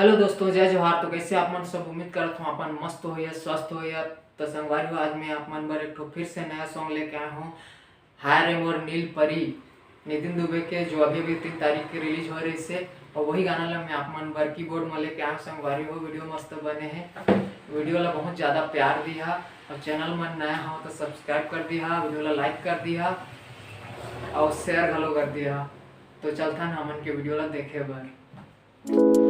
Hello दोस्तों, जय जोहार। तो कैसे आप मन सब उम्मीद करत हूँ अपन मस्त हो या स्वस्थ हो या। तो संगवारी हो, आज मैं आप मन बर एक ठो फिर से नया सॉन्ग लेके आया हूँ। हाय रे मोर नील परी, नितिन दुबे के, जो अभी भी 3 तारीख की रिलीज हो रही से। और वही गाना ला मैं आप मन बर कीबोर्ड में लेके आया हूँ। संगवारी हो, वीडियो मस्त बने हैं। वीडियो ला बहुत ज़्यादा प्यार दिया और चैनल में नया हो तो सब्सक्राइब कर दिया, वीडियो ला लाइक कर दिया और शेयर घलो कर दिया। तो चलता ना हमन के वीडियो ला देखे बर।